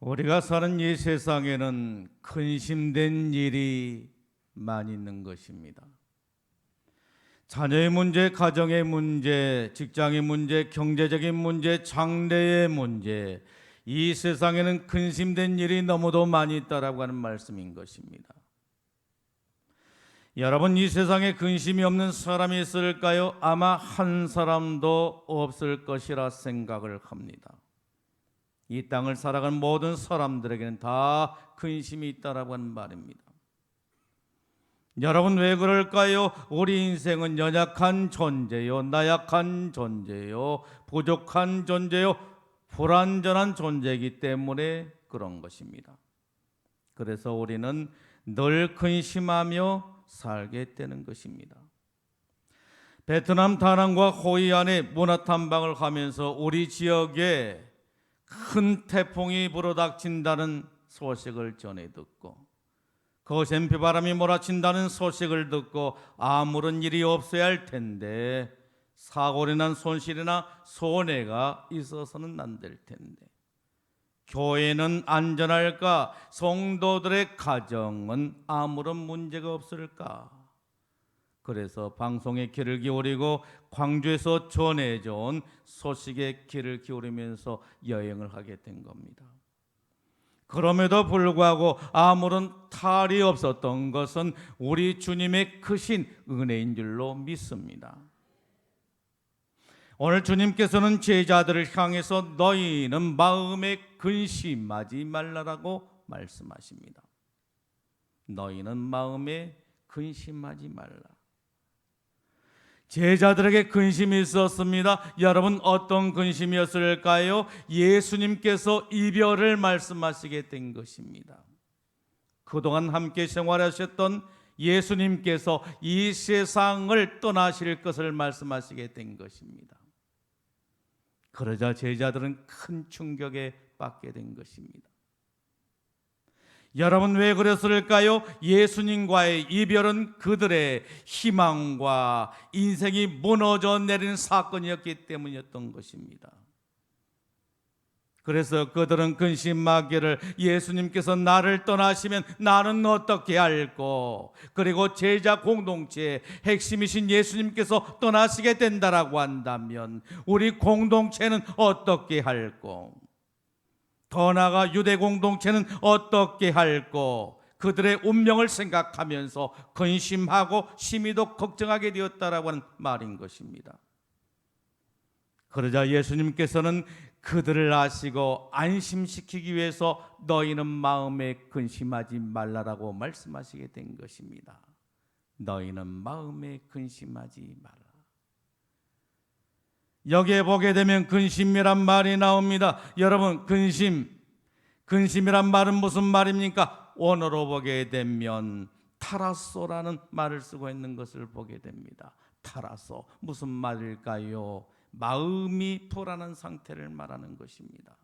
우리가 사는 이 세상에는 근심된 일이 많이 있는 것입니다. 자녀의 문제, 가정의 문제, 직장의 문제, 경제적인 문제, 장래의 문제, 이 세상에는 근심된 일이 너무도 많이 있다라고 하는 말씀인 것입니다. 여러분, 이 세상에 근심이 없는 사람이 있을까요? 아마 한 사람도 없을 것이라 생각을 합니다. 이 땅을 살아가는 모든 사람들에게는 다 근심이 있다라고 하는 말입니다. 여러분, 왜 그럴까요? 우리 인생은 연약한 존재요, 나약한 존재요, 부족한 존재요, 불완전한 존재이기 때문에 그런 것입니다. 그래서 우리는 늘 근심하며 살게 되는 것입니다. 베트남 다낭과 호이안에 문화탐방을 하면서 우리 지역에 큰 태풍이 불어닥친다는 소식을 전해 듣고 거센 비바람이 몰아친다는 소식을 듣고 아무런 일이 없어야 할 텐데 사고로 난 손실이나 손해가 있어서는 안 될 텐데 교회는 안전할까? 성도들의 가정은 아무런 문제가 없을까? 그래서 방송에 귀를 기울이고 광주에서 전해져온 소식에 귀를 기울이면서 여행을 하게 된 겁니다. 그럼에도 불구하고 아무런 탈이 없었던 것은 우리 주님의 크신 은혜인 줄로 믿습니다. 오늘 주님께서는 제자들을 향해서 너희는 마음에 근심하지 말라라고 말씀하십니다. 너희는 마음에 근심하지 말라. 제자들에게 근심이 있었습니다. 여러분, 어떤 근심이었을까요? 예수님께서 이별을 말씀하시게 된 것입니다. 그동안 함께 생활하셨던 예수님께서 이 세상을 떠나실 것을 말씀하시게 된 것입니다. 그러자 제자들은 큰 충격에 빠지게 된 것입니다. 여러분, 왜 그랬을까요? 예수님과의 이별은 그들의 희망과 인생이 무너져 내리는 사건이었기 때문이었던 것입니다. 그래서 그들은 근심하기를 예수님께서 나를 떠나시면 나는 어떻게 할꼬? 그리고 제자 공동체의 핵심이신 예수님께서 떠나시게 된다라고 한다면 우리 공동체는 어떻게 할꼬? 더 나아가 유대 공동체는 어떻게 할꼬? 그들의 운명을 생각하면서 근심하고 심히도 걱정하게 되었다라고 하는 말인 것입니다. 그러자 예수님께서는 그들을 아시고 안심시키기 위해서 너희는 마음에 근심하지 말라라고 말씀하시게 된 것입니다. 너희는 마음에 근심하지 말라. 여기에 보게 되면 근심이란 말이 나옵니다. 여러분, 근심이란 말은 무슨 말입니까? 원어로 보게 되면 타라소라는 말을 쓰고 있는 것을 보게 됩니다. 타라소, 무슨 말일까요? 마음이 불안한 상태를 말하는 것입니다.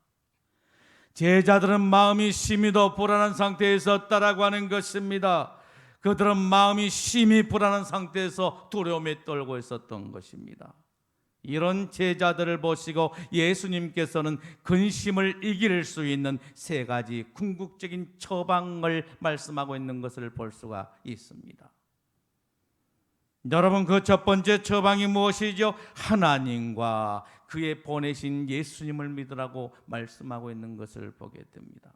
제자들은 마음이 심히도 불안한 상태에 있었다라고 하는 것입니다. 그들은 마음이 심히 불안한 상태에서 두려움에 떨고 있었던 것입니다. 이런 제자들을 보시고 예수님께서는 근심을 이길 수 있는 세 가지 궁극적인 처방을 말씀하고 있는 것을 볼 수가 있습니다. 여러분, 그 첫 번째 처방이 무엇이죠? 하나님과 그의 보내신 예수님을 믿으라고 말씀하고 있는 것을 보게 됩니다.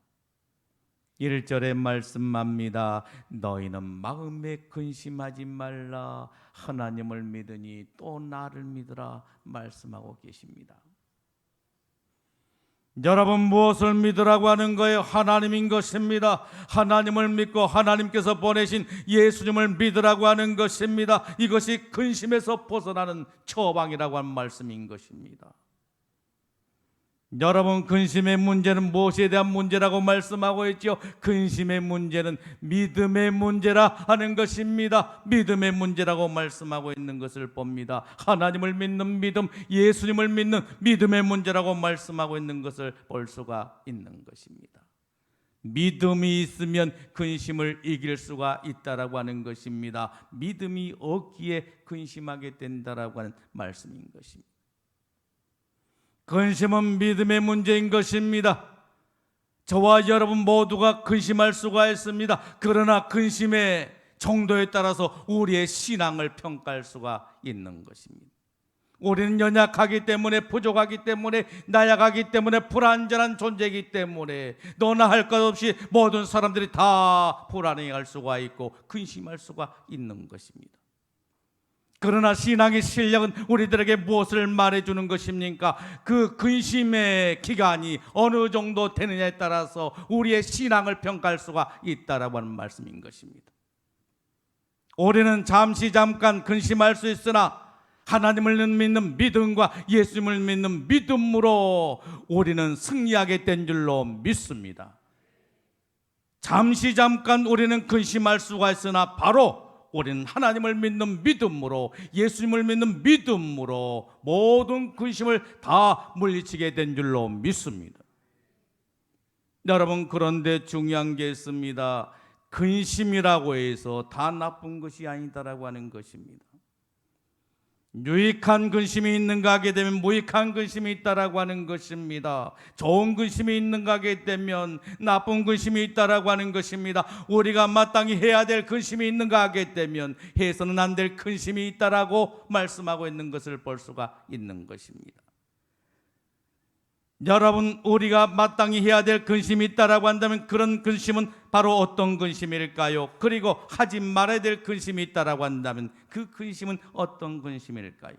1절의 말씀합니다. 너희는 마음에 근심하지 말라. 하나님을 믿으니 또 나를 믿으라 말씀하고 계십니다. 여러분, 무엇을 믿으라고 하는 거예요? 하나님인 것입니다. 하나님을 믿고 하나님께서 보내신 예수님을 믿으라고 하는 것입니다. 이것이 근심에서 벗어나는 처방이라고 하는 말씀인 것입니다. 여러분, 근심의 문제는 무엇에 대한 문제라고 말씀하고 있죠? 근심의 문제는 믿음의 문제라 하는 것입니다. 믿음의 문제라고 말씀하고 있는 것을 봅니다. 하나님을 믿는 믿음, 예수님을 믿는 믿음의 문제라고 말씀하고 있는 것을 볼 수가 있는 것입니다. 믿음이 있으면 근심을 이길 수가 있다라고 하는 것입니다. 믿음이 없기에 근심하게 된다라고 하는 말씀인 것입니다. 근심은 믿음의 문제인 것입니다. 저와 여러분 모두가 근심할 수가 있습니다. 그러나 근심의 정도에 따라서 우리의 신앙을 평가할 수가 있는 것입니다. 우리는 연약하기 때문에, 부족하기 때문에, 나약하기 때문에, 불완전한 존재이기 때문에 너나 할 것 없이 모든 사람들이 다 불안해할 수가 있고 근심할 수가 있는 것입니다. 그러나 신앙의 실력은 우리들에게 무엇을 말해주는 것입니까? 그 근심의 기간이 어느 정도 되느냐에 따라서 우리의 신앙을 평가할 수가 있다라고 하는 말씀인 것입니다. 우리는 잠깐 근심할 수 있으나 하나님을 믿는 믿음과 예수님을 믿는 믿음으로 우리는 승리하게 된 줄로 믿습니다. 잠깐 우리는 근심할 수가 있으나 바로 우리는 하나님을 믿는 믿음으로, 예수님을 믿는 믿음으로 모든 근심을 다 물리치게 된 줄로 믿습니다. 여러분, 그런데 중요한 게 있습니다. 근심이라고 해서 다 나쁜 것이 아니다라고 하는 것입니다. 유익한 근심이 있는가 하게 되면 무익한 근심이 있다라고 하는 것입니다. 좋은 근심이 있는가 하게 되면 나쁜 근심이 있다라고 하는 것입니다. 우리가 마땅히 해야 될 근심이 있는가 하게 되면 해서는 안 될 근심이 있다라고 말씀하고 있는 것을 볼 수가 있는 것입니다. 여러분, 우리가 마땅히 해야 될 근심이 있다라고 한다면 그런 근심은 바로 어떤 근심일까요? 그리고 하지 말아야 될 근심이 있다라고 한다면 그 근심은 어떤 근심일까요?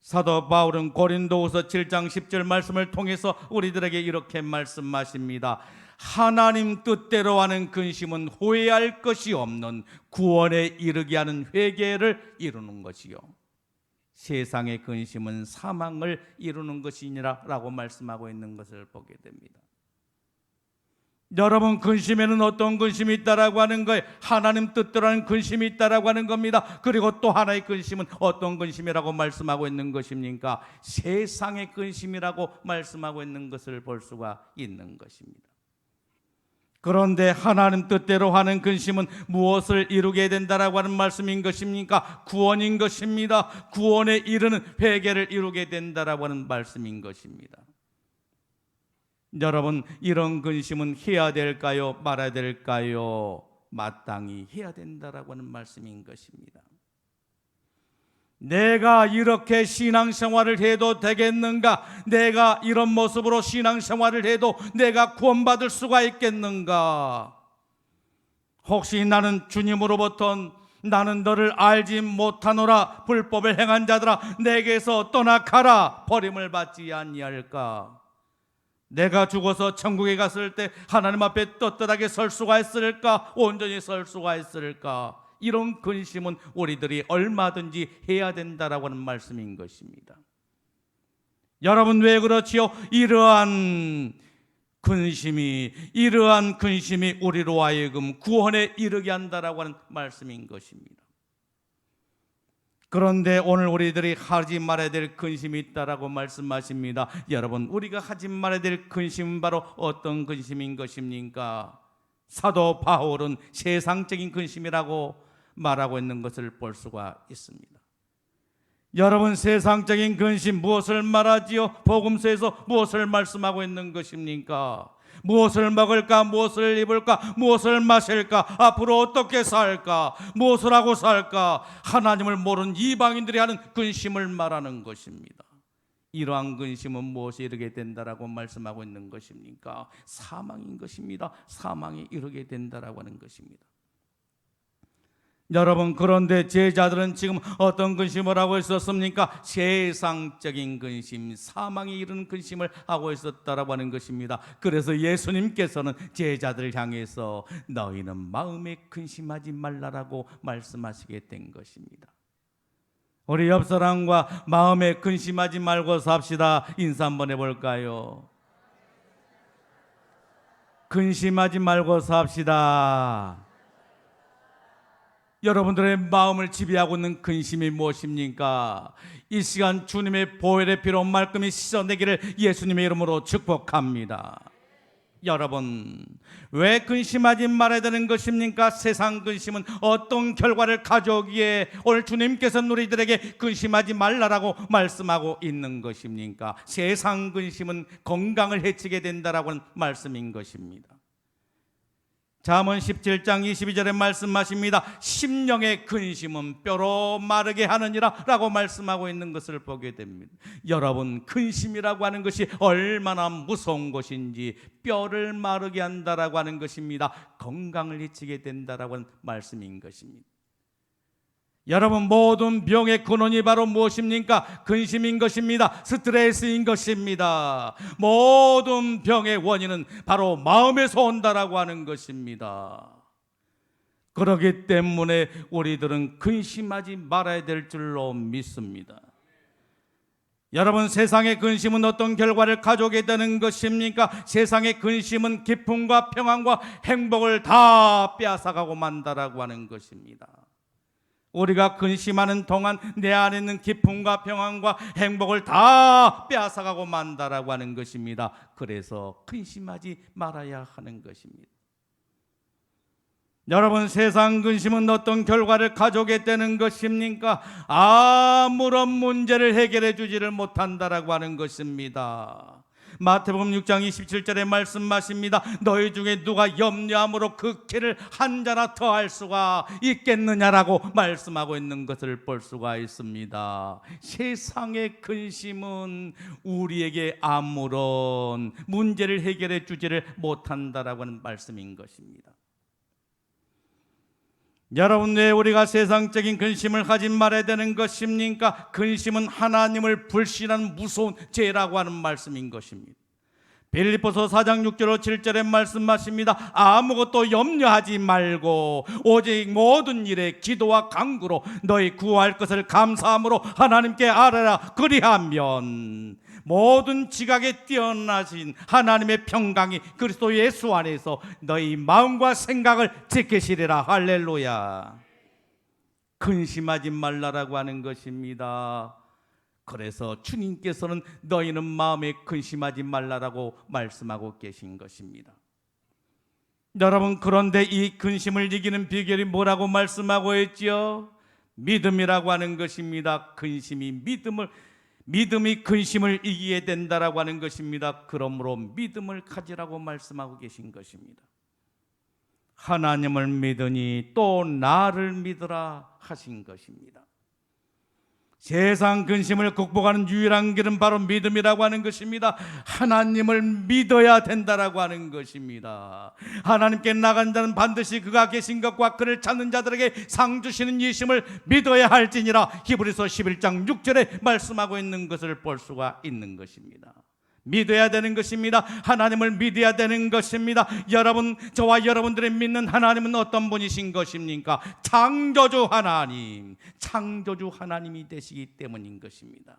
사도 바울은 고린도후서 7장 10절 말씀을 통해서 우리들에게 이렇게 말씀하십니다. 하나님 뜻대로 하는 근심은 후회할 것이 없는 구원에 이르게 하는 회개를 이루는 것이요, 세상의 근심은 사망을 이루는 것이니라 라고 말씀하고 있는 것을 보게 됩니다. 여러분, 근심에는 어떤 근심이 있다라고 하는 거예요? 하나님 뜻대로 하는 근심이 있다라고 하는 겁니다. 그리고 또 하나의 근심은 어떤 근심이라고 말씀하고 있는 것입니까? 세상의 근심이라고 말씀하고 있는 것을 볼 수가 있는 것입니다. 그런데 하나님 뜻대로 하는 근심은 무엇을 이루게 된다라고 하는 말씀인 것입니까? 구원인 것입니다. 구원에 이르는 회개를 이루게 된다라고 하는 말씀인 것입니다. 여러분, 이런 근심은 해야 될까요? 말아야 될까요? 마땅히 해야 된다라고 하는 말씀인 것입니다. 내가 이렇게 신앙생활을 해도 되겠는가? 내가 이런 모습으로 신앙생활을 해도 내가 구원받을 수가 있겠는가? 혹시 나는 주님으로부터 나는 너를 알지 못하노라, 불법을 행한 자들아 내게서 떠나가라, 버림을 받지 아니할까? 내가 죽어서 천국에 갔을 때 하나님 앞에 떳떳하게 설 수가 있을까? 온전히 설 수가 있을까? 이런 근심은 우리들이 얼마든지 해야 된다라고 하는 말씀인 것입니다. 여러분, 왜 그렇지요? 이러한 근심이 우리로 하여금 구원에 이르게 한다라고 하는 말씀인 것입니다. 그런데 오늘 우리들이 하지 말아야 될 근심이 있다라고 말씀하십니다. 여러분, 우리가 하지 말아야 될 근심은 바로 어떤 근심인 것입니까? 사도 바울은 세상적인 근심이라고 말하고 있는 것을 볼 수가 있습니다. 여러분, 세상적인 근심 무엇을 말하지요? 복음서에서 무엇을 말씀하고 있는 것입니까? 무엇을 먹을까? 무엇을 입을까? 무엇을 마실까? 앞으로 어떻게 살까? 무엇을 하고 살까? 하나님을 모르는 이방인들이 하는 근심을 말하는 것입니다. 이러한 근심은 무엇에 이르게 된다라고 말씀하고 있는 것입니까? 사망인 것입니다. 사망에 이르게 된다라고 하는 것입니다. 여러분, 그런데 제자들은 지금 어떤 근심을 하고 있었습니까? 세상적인 근심, 사망에 이르는 근심을 하고 있었다라고 하는 것입니다. 그래서 예수님께서는 제자들을 향해서 너희는 마음에 근심하지 말라라고 말씀하시게 된 것입니다. 우리 옆 사람과 마음에 근심하지 말고 삽시다 인사 한번 해볼까요? 근심하지 말고 삽시다. 여러분들의 마음을 지배하고 있는 근심이 무엇입니까? 이 시간 주님의 보혈의 피로 말끔히 씻어내기를 예수님의 이름으로 축복합니다. 여러분, 왜 근심하지 말아야 되는 것입니까? 세상 근심은 어떤 결과를 가져오기에 오늘 주님께서 우리들에게 근심하지 말라라고 말씀하고 있는 것입니까? 세상 근심은 건강을 해치게 된다라고 하는 말씀인 것입니다. 잠언 17장 22절에 말씀하십니다. 심령의 근심은 뼈로 마르게 하느니라 라고 말씀하고 있는 것을 보게 됩니다. 여러분, 근심이라고 하는 것이 얼마나 무서운 것인지 뼈를 마르게 한다라고 하는 것입니다. 건강을 해치게 된다라고 하는 말씀인 것입니다. 여러분, 모든 병의 근원이 바로 무엇입니까? 근심인 것입니다. 스트레스인 것입니다. 모든 병의 원인은 바로 마음에서 온다라고 하는 것입니다. 그렇기 때문에 우리들은 근심하지 말아야 될 줄로 믿습니다. 여러분, 세상의 근심은 어떤 결과를 가져오게 되는 것입니까? 세상의 근심은 기쁨과 평안과 행복을 다 빼앗아가고 만다라고 하는 것입니다. 우리가 근심하는 동안 내 안에 있는 기쁨과 평안과 행복을 다 빼앗아가고 만다라고 하는 것입니다. 그래서 근심하지 말아야 하는 것입니다. 여러분, 세상 근심은 어떤 결과를 가져오게 되는 것입니까? 아무런 문제를 해결해 주지를 못한다라고 하는 것입니다. 마태복음 6장 27절에 말씀하십니다. 너희 중에 누가 염려함으로 그 키를 한 자나 더할 수가 있겠느냐라고 말씀하고 있는 것을 볼 수가 있습니다. 세상의 근심은 우리에게 아무런 문제를 해결해 주지를 못한다라고 하는 말씀인 것입니다. 여러분, 왜 우리가 세상적인 근심을 하지 말아야 되는 것입니까? 근심은 하나님을 불신하는 무서운 죄라고 하는 말씀인 것입니다. 빌립보서 4장 6절 7절에 말씀하십니다. 아무것도 염려하지 말고 오직 모든 일에 기도와 간구로 너희 구할 것을 감사함으로 하나님께 아뢰라. 그리하면 모든 지각에 뛰어나신 하나님의 평강이 그리스도 예수 안에서 너희 마음과 생각을 지키시리라. 할렐루야. 근심하지 말라라고 하는 것입니다. 그래서 주님께서는 너희는 마음에 근심하지 말라라고 말씀하고 계신 것입니다. 여러분, 그런데 이 근심을 이기는 비결이 뭐라고 말씀하고 있지요? 믿음이라고 하는 것입니다. 믿음이 근심을 이기게 된다라고 하는 것입니다. 그러므로 믿음을 가지라고 말씀하고 계신 것입니다. 하나님을 믿으니 또 나를 믿으라 하신 것입니다. 세상 근심을 극복하는 유일한 길은 바로 믿음이라고 하는 것입니다. 하나님을 믿어야 된다라고 하는 것입니다. 하나님께 나간 자는 반드시 그가 계신 것과 그를 찾는 자들에게 상 주시는 이심을 믿어야 할지니라. 히브리서 11장 6절에 말씀하고 있는 것을 볼 수가 있는 것입니다. 믿어야 되는 것입니다. 하나님을 믿어야 되는 것입니다. 여러분, 저와 여러분들이 믿는 하나님은 어떤 분이신 것입니까? 창조주 하나님이 되시기 때문인 것입니다.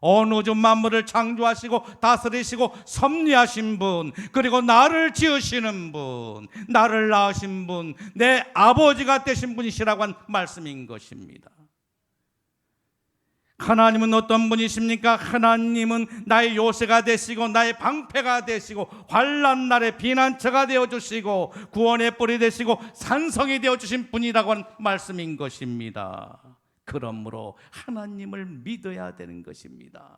온 우주 만물을 창조하시고 다스리시고 섭리하신 분, 그리고 나를 지으시는 분, 나를 낳으신 분, 내 아버지가 되신 분이시라고 한 말씀인 것입니다. 하나님은 어떤 분이십니까? 하나님은 나의 요새가 되시고 나의 방패가 되시고 환난 날의 피난처가 되어주시고 구원의 뿔이 되시고 산성이 되어주신 분이라고 하는 말씀인 것입니다. 그러므로 하나님을 믿어야 되는 것입니다.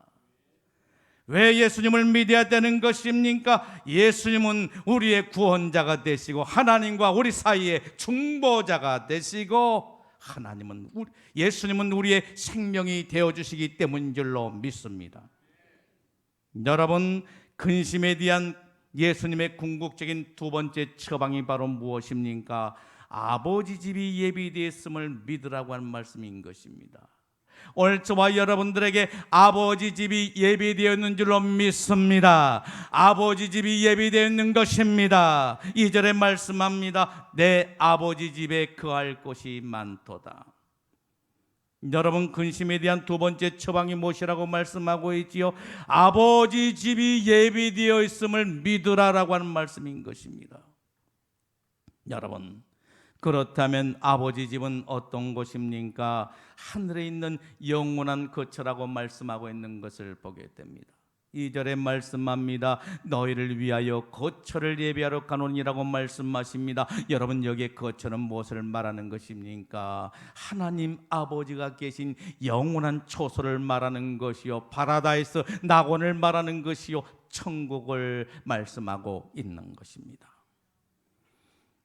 왜 예수님을 믿어야 되는 것입니까? 예수님은 우리의 구원자가 되시고 하나님과 우리 사이에 중보자가 되시고 예수님은 우리의 생명이 되어주시기 때문인 줄로 믿습니다. 여러분, 근심에 대한 예수님의 궁극적인 두 번째 처방이 바로 무엇입니까? 아버지 집이 예비되었음을 믿으라고 하는 말씀인 것입니다. 오늘 저와 여러분들에게 아버지 집이 예비되었는 줄로 믿습니다. 아버지 집이 예비되었는 것입니다. 2절에 말씀합니다. 내 아버지 집에 거할 곳이 많도다. 여러분, 근심에 대한 두 번째 처방이 무엇이라고 말씀하고 있지요? 아버지 집이 예비되어 있음을 믿으라라고 하는 말씀인 것입니다. 여러분, 그렇다면 아버지 집은 어떤 곳입니까? 하늘에 있는 영원한 거처라고 말씀하고 있는 것을 보게 됩니다. 2절에 말씀합니다. 너희를 위하여 거처를 예비하러 가노니라고 말씀하십니다. 여러분, 여기에 거처는 무엇을 말하는 것입니까? 하나님 아버지가 계신 영원한 초소를 말하는 것이요, 파라다이스 낙원을 말하는 것이요, 천국을 말씀하고 있는 것입니다.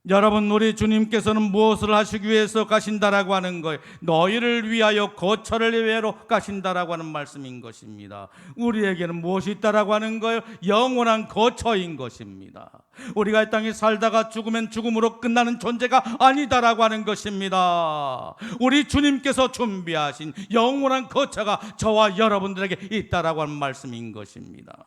여러분, 우리 주님께서는 무엇을 하시기 위해서 가신다라고 하는 거예요? 너희를 위하여 거처를 예비하러 가신다라고 하는 말씀인 것입니다. 우리에게는 무엇이 있다라고 하는 거예요? 영원한 거처인 것입니다. 우리가 이 땅에 살다가 죽으면 죽음으로 끝나는 존재가 아니다라고 하는 것입니다. 우리 주님께서 준비하신 영원한 거처가 저와 여러분들에게 있다라고 하는 말씀인 것입니다.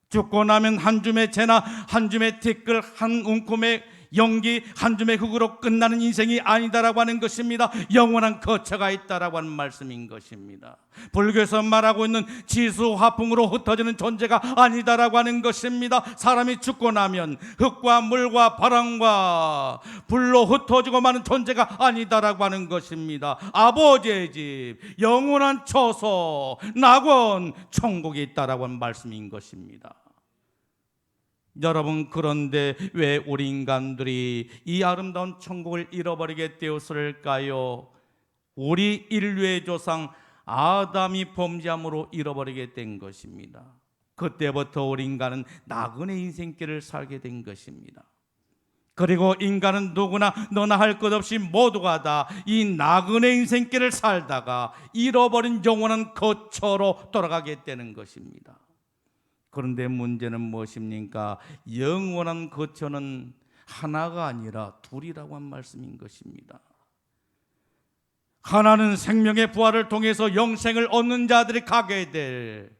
죽고 나면 한 줌의 재나 한 줌의 티끌, 한 움큼의 연기, 한 줌의 흙으로 끝나는 인생이 아니다라고 하는 것입니다. 영원한 거처가 있다라고 하는 말씀인 것입니다. 불교에서 말하고 있는 지수 화풍으로 흩어지는 존재가 아니다라고 하는 것입니다. 사람이 죽고 나면 흙과 물과 바람과 불로 흩어지고 마는 존재가 아니다라고 하는 것입니다. 아버지의 집, 영원한 처소, 낙원, 천국이 있다라고 하는 말씀인 것입니다. 여러분, 그런데 왜 우리 인간들이 이 아름다운 천국을 잃어버리게 되었을까요? 우리 인류의 조상 아담이 범죄함으로 잃어버리게 된 것입니다. 그때부터 우리 인간은 나그네 인생길을 살게 된 것입니다. 그리고 인간은 누구나 너나 할 것 없이 모두가 다 이 나그네 인생길을 살다가 잃어버린 영원한 거처로 돌아가게 되는 것입니다. 그런데 문제는 무엇입니까? 영원한 거처는 하나가 아니라 둘이라고 한 말씀인 것입니다. 하나는 생명의 부활을 통해서 영생을 얻는 자들이 가게 될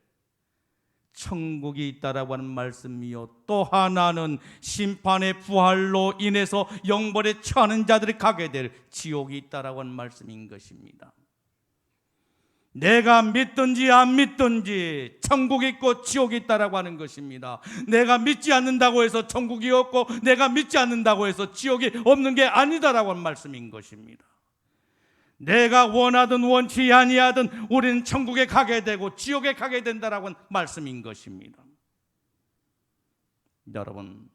천국이 있다라고 하는 말씀이요, 또 하나는 심판의 부활로 인해서 영벌에 처하는 자들이 가게 될 지옥이 있다라고 하는 말씀인 것입니다. 내가 믿든지 안 믿든지 천국이 있고 지옥이 있다라고 하는 것입니다. 내가 믿지 않는다고 해서 천국이 없고 내가 믿지 않는다고 해서 지옥이 없는 게 아니다라고 하는 말씀인 것입니다. 내가 원하든 원치 아니하든 우리는 천국에 가게 되고 지옥에 가게 된다라고 하는 말씀인 것입니다. 여러분,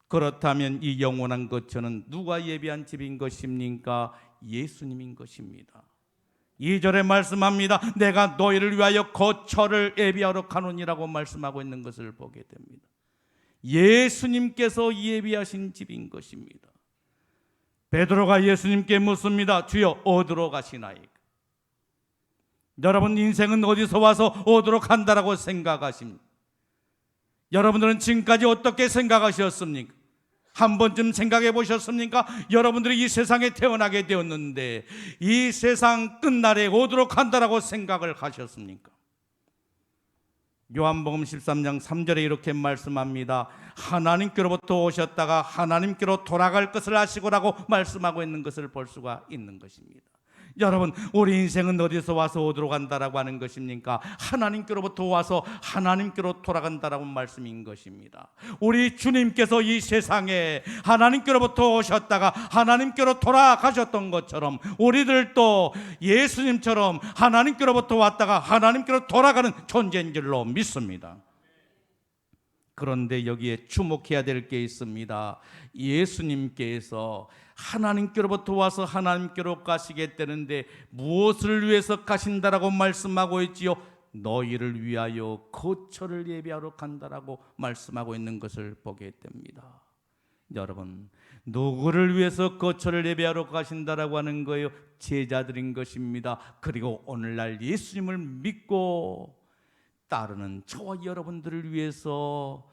그렇다면 이 영원한 거처는 누가 예비한 집인 것입니까? 예수님인 것입니다. 2절에 말씀합니다. 내가 너희를 위하여 거처를 예비하러 가노니라고 말씀하고 있는 것을 보게 됩니다. 예수님께서 예비하신 집인 것입니다. 베드로가 예수님께 묻습니다. 주여, 어디로 가시나이까? 여러분, 인생은 어디서 와서 어디로 간다라고 생각하십니까? 여러분들은 지금까지 어떻게 생각하셨습니까? 한 번쯤 생각해 보셨습니까? 여러분들이 이 세상에 태어나게 되었는데 이 세상 끝날에 어디로 간다라고 생각을 하셨습니까? 요한복음 13장 3절에 이렇게 말씀합니다. 하나님께로부터 오셨다가 하나님께로 돌아갈 것을 아시고라고 말씀하고 있는 것을 볼 수가 있는 것입니다. 여러분, 우리 인생은 어디서 와서 어디로 간다라고 하는 것입니까? 하나님께로부터 와서 하나님께로 돌아간다라고 말씀인 것입니다. 우리 주님께서 이 세상에 하나님께로부터 오셨다가 하나님께로 돌아가셨던 것처럼 우리들도 예수님처럼 하나님께로부터 왔다가 하나님께로 돌아가는 존재인 줄로 믿습니다. 그런데 여기에 주목해야 될 게 있습니다. 예수님께서 하나님께로부터 와서 하나님께로 가시게 되는데 무엇을 위해서 가신다라고 말씀하고 있지요? 너희를 위하여 거처를 예비하러 간다라고 말씀하고 있는 것을 보게 됩니다. 여러분, 누구를 위해서 거처를 예비하러 가신다라고 하는 거예요? 제자들인 것입니다. 그리고 오늘날 예수님을 믿고 따르는 저와 여러분들을 위해서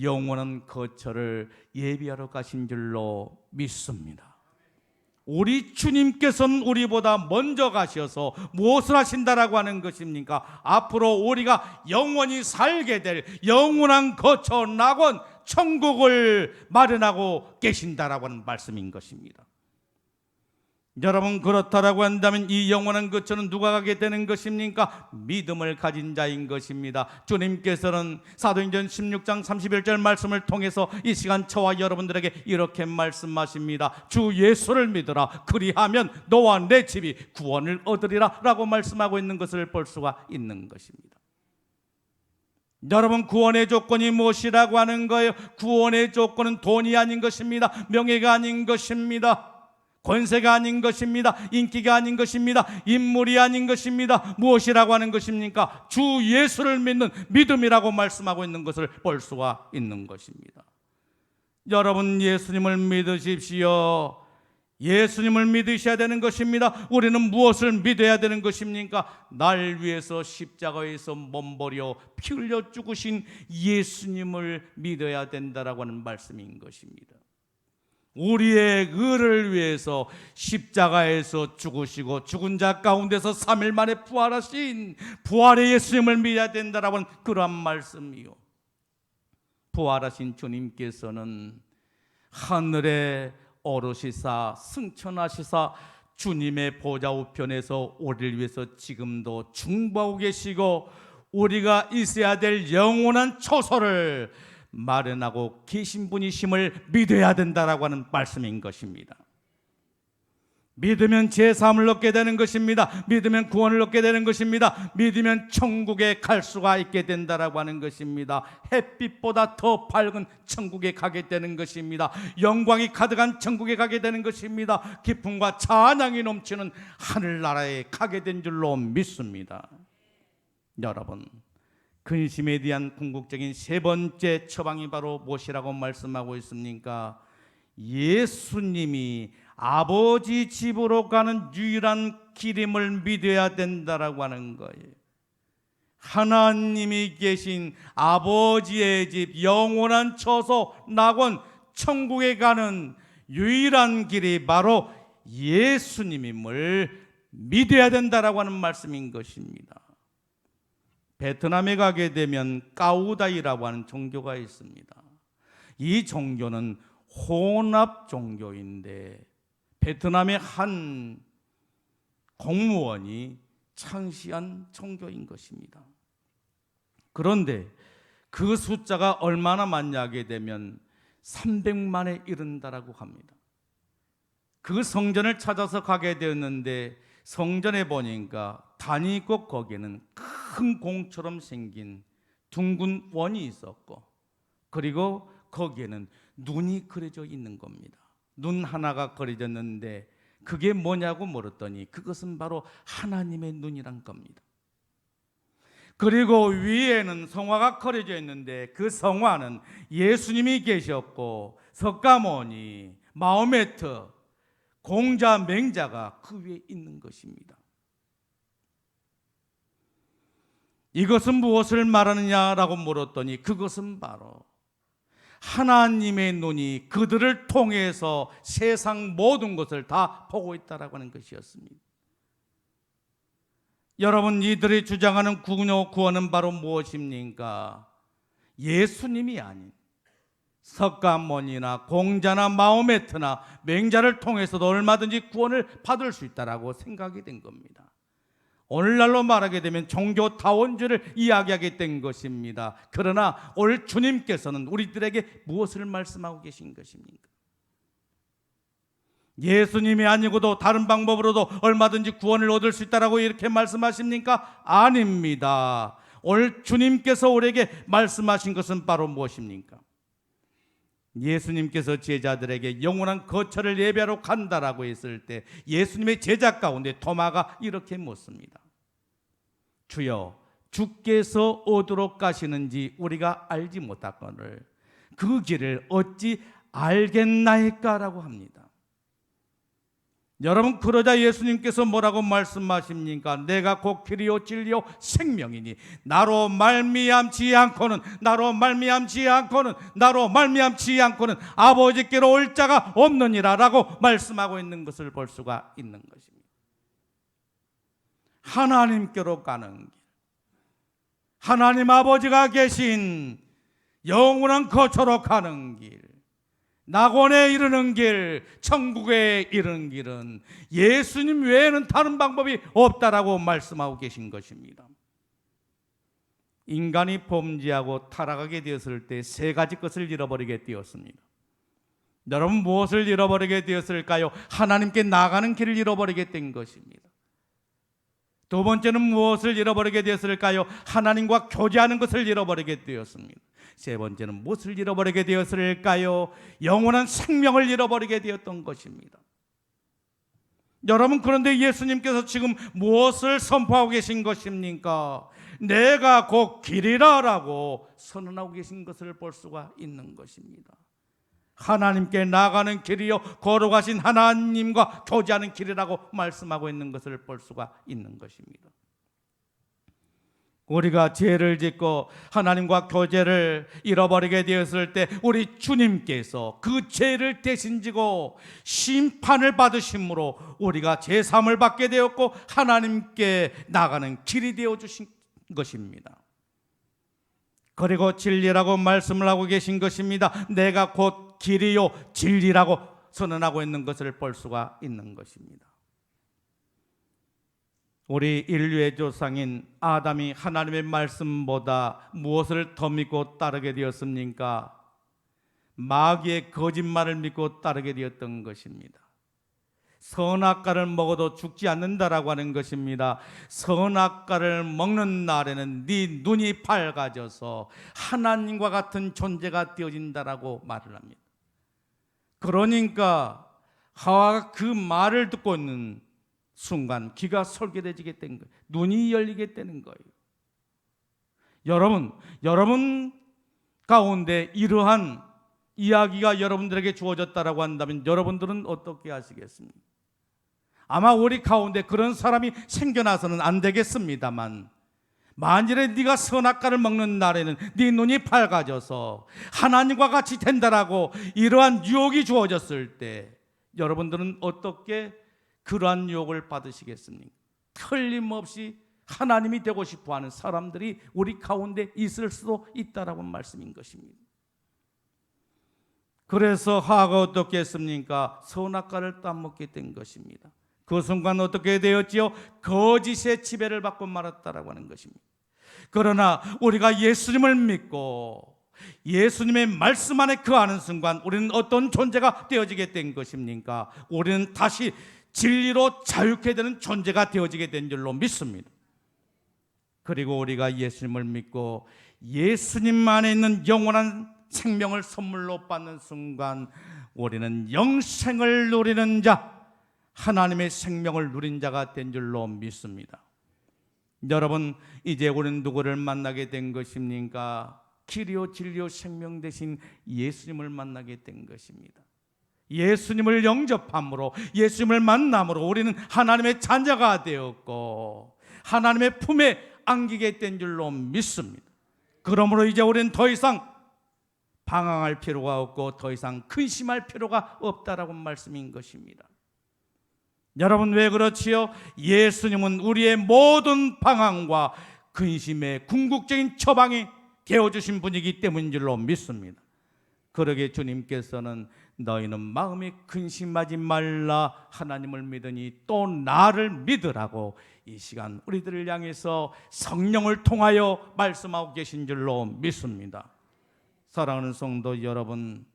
영원한 거처를 예비하러 가신 줄로 믿습니다. 우리 주님께서는 우리보다 먼저 가셔서 무엇을 하신다라고 하는 것입니까? 앞으로 우리가 영원히 살게 될 영원한 거처 낙원 천국을 마련하고 계신다라고 하는 말씀인 것입니다. 여러분, 그렇다라고 한다면 이 영원한 거처는 누가 가게 되는 것입니까? 믿음을 가진 자인 것입니다. 주님께서는 사도행전 16장 31절 말씀을 통해서 이 시간 저와 여러분들에게 이렇게 말씀하십니다. 주 예수를 믿으라. 그리하면 너와 내 집이 구원을 얻으리라 라고 말씀하고 있는 것을 볼 수가 있는 것입니다. 여러분, 구원의 조건이 무엇이라고 하는 거예요? 구원의 조건은 돈이 아닌 것입니다. 명예가 아닌 것입니다. 권세가 아닌 것입니다. 인기가 아닌 것입니다. 인물이 아닌 것입니다. 무엇이라고 하는 것입니까? 주 예수를 믿는 믿음이라고 말씀하고 있는 것을 볼 수가 있는 것입니다. 여러분, 예수님을 믿으십시오. 예수님을 믿으셔야 되는 것입니다. 우리는 무엇을 믿어야 되는 것입니까? 날 위해서 십자가에서 몸버려 피 흘려 죽으신 예수님을 믿어야 된다라고 하는 말씀인 것입니다. 우리의 의를 위해서 십자가에서 죽으시고 죽은 자 가운데서 3일 만에 부활하신 부활의 예수님을 믿어야 된다라고 하는 그러한 말씀이요. 부활하신 주님께서는 하늘에 오르시사 승천하시사 주님의 보좌 우편에서 우리를 위해서 지금도 중보하고 계시고 우리가 있어야 될 영원한 초소를 마련하고 계신 분이심을 믿어야 된다라고 하는 말씀인 것입니다. 믿으면 제사함을 얻게 되는 것입니다. 믿으면 구원을 얻게 되는 것입니다. 믿으면 천국에 갈 수가 있게 된다라고 하는 것입니다. 햇빛보다 더 밝은 천국에 가게 되는 것입니다. 영광이 가득한 천국에 가게 되는 것입니다. 기쁨과 찬양이 넘치는 하늘나라에 가게 된 줄로 믿습니다. 여러분, 근심에 대한 궁극적인 세 번째 처방이 바로 무엇이라고 말씀하고 있습니까? 예수님이 아버지 집으로 가는 유일한 길임을 믿어야 된다라고 하는 거예요. 하나님이 계신 아버지의 집, 영원한 처소, 낙원, 천국에 가는 유일한 길이 바로 예수님임을 믿어야 된다라고 하는 말씀인 것입니다. 베트남에 가게 되면 까우다이라고 하는 종교가 있습니다. 이 종교는 혼합 종교인데 베트남의 한 공무원이 창시한 종교인 것입니다. 그런데 그 숫자가 얼마나 많냐 하게 되면 300만에 이른다라고 합니다. 그 성전을 찾아서 가게 되었는데 성전에 보니까 단이 있고 거기에는 큰 공처럼 생긴 둥근 원이 있었고 그리고 거기에는 눈이 그려져 있는 겁니다. 눈 하나가 그려졌는데 그게 뭐냐고 물었더니 그것은 바로 하나님의 눈이란 겁니다. 그리고 위에는 성화가 그려져 있는데 그 성화는 예수님이 계셨고 석가모니, 마호메트, 공자, 맹자가 그 위에 있는 것입니다. 이것은 무엇을 말하느냐라고 물었더니 그것은 바로 하나님의 눈이 그들을 통해서 세상 모든 것을 다 보고 있다라고 하는 것이었습니다. 여러분, 이들이 주장하는 구원은 바로 무엇입니까? 예수님이 아닌 석가모니나 공자나 마호메트나 맹자를 통해서도 얼마든지 구원을 받을 수 있다라고 생각이 된 겁니다. 오늘날로 말하게 되면 종교 다원주의를 이야기하게 된 것입니다. 그러나 오늘 주님께서는 우리들에게 무엇을 말씀하고 계신 것입니까? 예수님이 아니고도 다른 방법으로도 얼마든지 구원을 얻을 수 있다라고 이렇게 말씀하십니까? 아닙니다. 오늘 주님께서 우리에게 말씀하신 것은 바로 무엇입니까? 예수님께서 제자들에게 영원한 거처를 예배하러 간다라고 했을 때 예수님의 제자 가운데 토마가 이렇게 묻습니다. 주여, 주께서 어디로 가시는지 우리가 알지 못하거늘 그 길을 어찌 알겠나이까라고 합니다. 여러분, 그러자 예수님께서 뭐라고 말씀하십니까? 내가 곧 길이요 진리요 생명이니 나로 말미암지 않고는 아버지께로 올 자가 없느니라 라고 말씀하고 있는 것을 볼 수가 있는 것입니다. 하나님께로 가는 길, 하나님 아버지가 계신 영원한 거처로 가는 길, 낙원에 이르는 길, 천국에 이르는 길은 예수님 외에는 다른 방법이 없다라고 말씀하고 계신 것입니다. 인간이 범죄하고 타락하게 되었을 때 세 가지 것을 잃어버리게 되었습니다. 여러분, 무엇을 잃어버리게 되었을까요? 하나님께 나가는 길을 잃어버리게 된 것입니다. 두 번째는 무엇을 잃어버리게 되었을까요? 하나님과 교제하는 것을 잃어버리게 되었습니다. 세 번째는 무엇을 잃어버리게 되었을까요? 영원한 생명을 잃어버리게 되었던 것입니다. 여러분, 그런데 예수님께서 지금 무엇을 선포하고 계신 것입니까? 내가 곧 길이라 라고 선언하고 계신 것을 볼 수가 있는 것입니다. 하나님께 나가는 길이요 걸어가신 하나님과 교제하는 길이라고 말씀하고 있는 것을 볼 수가 있는 것입니다. 우리가 죄를 짓고 하나님과 교제를 잃어버리게 되었을 때 우리 주님께서 그 죄를 대신 지고 심판을 받으심으로 우리가 제사함을 받게 되었고 하나님께 나가는 길이 되어 주신 것입니다. 그리고 진리라고 말씀을 하고 계신 것입니다. 내가 곧 길이요 진리라고 선언하고 있는 것을 볼 수가 있는 것입니다. 우리 인류의 조상인 아담이 하나님의 말씀보다 무엇을 더 믿고 따르게 되었습니까? 마귀의 거짓말을 믿고 따르게 되었던 것입니다. 선악과를 먹어도 죽지 않는다라고 하는 것입니다. 선악과를 먹는 날에는 네 눈이 밝아져서 하나님과 같은 존재가 되어진다라고 말을 합니다. 그러니까 하와가 그 말을 듣고 있는 순간 귀가 솔깃해지게 된 거예요. 눈이 열리게 되는 거예요. 여러분 가운데 이러한 이야기가 여러분들에게 주어졌다라고 한다면 여러분들은 어떻게 하시겠습니까? 아마 우리 가운데 그런 사람이 생겨나서는 안 되겠습니다만, 만일에 네가 선악과를 먹는 날에는 네 눈이 밝아져서 하나님과 같이 된다라고 이러한 유혹이 주어졌을 때 여러분들은 어떻게 그러한 유혹을 받으시겠습니까? 틀림없이 하나님이 되고 싶어하는 사람들이 우리 가운데 있을 수도 있다라고 말씀인 것입니다. 그래서 하와가 어떻게 했습니까? 선악과를 따먹게 된 것입니다. 그 순간 어떻게 되었지요? 거짓의 지배를 받고 말았다라고 하는 것입니다. 그러나 우리가 예수님을 믿고 예수님의 말씀 안에 거하는 순간 우리는 어떤 존재가 되어지게 된 것입니까? 우리는 다시 진리로 자유케 되는 존재가 되어지게 된 줄로 믿습니다. 그리고 우리가 예수님을 믿고 예수님 안에 있는 영원한 생명을 선물로 받는 순간 우리는 영생을 누리는 자, 하나님의 생명을 누린 자가 된 줄로 믿습니다. 여러분, 이제 우리는 누구를 만나게 된 것입니까? 길이요 진리요 생명 되신 예수님을 만나게 된 것입니다. 예수님을 영접함으로, 예수님을 만남으로 우리는 하나님의 자녀가 되었고 하나님의 품에 안기게 된 줄로 믿습니다. 그러므로 이제 우리는 더 이상 방황할 필요가 없고 더 이상 근심할 필요가 없다라고 말씀인 것입니다. 여러분, 왜 그렇지요? 예수님은 우리의 모든 방황과 근심의 궁극적인 처방이 되어주신 분이기 때문인 줄로 믿습니다. 그러게 주님께서는 너희는 마음에 근심하지 말라, 하나님을 믿으니 또 나를 믿으라고 이 시간 우리들을 향해서 성령을 통하여 말씀하고 계신 줄로 믿습니다. 사랑하는 성도 여러분,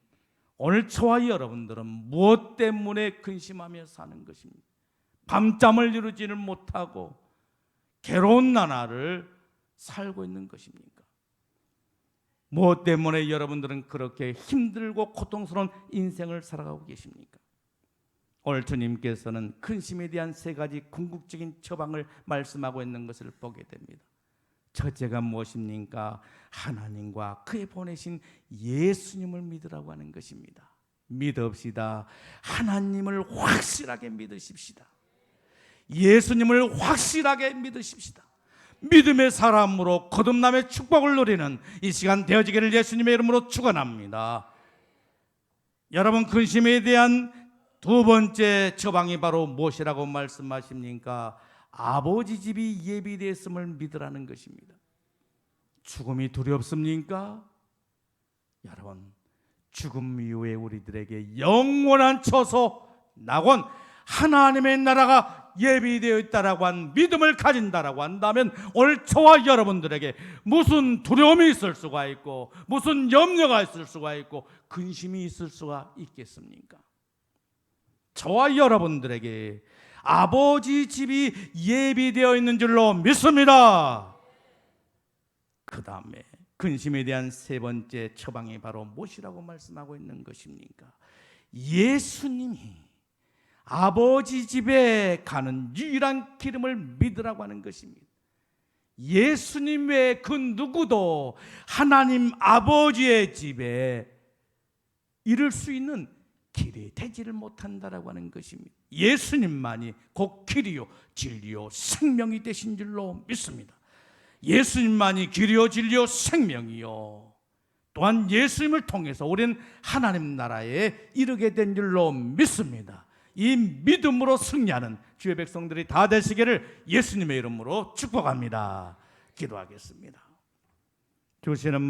오늘 저와 여러분들은 무엇 때문에 근심하며 사는 것입니까? 밤잠을 이루지를 못하고 괴로운 나날을 살고 있는 것입니까? 무엇 때문에 여러분들은 그렇게 힘들고 고통스러운 인생을 살아가고 계십니까? 오늘 주님께서는 근심에 대한 세 가지 궁극적인 처방을 말씀하고 있는 것을 보게 됩니다. 첫째가 무엇입니까? 하나님과 그의 보내신 예수님을 믿으라고 하는 것입니다. 믿읍시다. 하나님을 확실하게 믿으십시다. 예수님을 확실하게 믿으십시다. 믿음의 사람으로 거듭남의 축복을 누리는 이 시간 되어지기를 예수님의 이름으로 축원합니다. 여러분, 근심에 대한 두 번째 처방이 바로 무엇이라고 말씀하십니까? 아버지 집이 예비되었음을 믿으라는 것입니다. 죽음이 두렵습니까? 여러분, 죽음 이후에 우리들에게 영원한 처소, 낙원, 하나님의 나라가 예비되어 있다라고 한 믿음을 가진다라고 한다면 오늘 저와 여러분들에게 무슨 두려움이 있을 수가 있고 무슨 염려가 있을 수가 있고 근심이 있을 수가 있겠습니까? 저와 여러분들에게 아버지 집이 예비되어 있는 줄로 믿습니다. 그 다음에 근심에 대한 세 번째 처방이 바로 무엇이라고 말씀하고 있는 것입니까? 예수님이 아버지 집에 가는 유일한 기름을 믿으라고 하는 것입니다. 예수님 외에 그 누구도 하나님 아버지의 집에 이를 수 있는 길이 되지를 못한다라고 하는 것입니다. 예수님만이 곧 길이요 진리요 생명이 되신 줄로 믿습니다. 예수님만이 길이요 진리요 생명이요, 또한 예수님을 통해서 우리는 하나님 나라에 이르게 된 줄로 믿습니다. 이 믿음으로 승리하는 주의 백성들이 다 되시기를 예수님의 이름으로 축복합니다. 기도하겠습니다. 주시는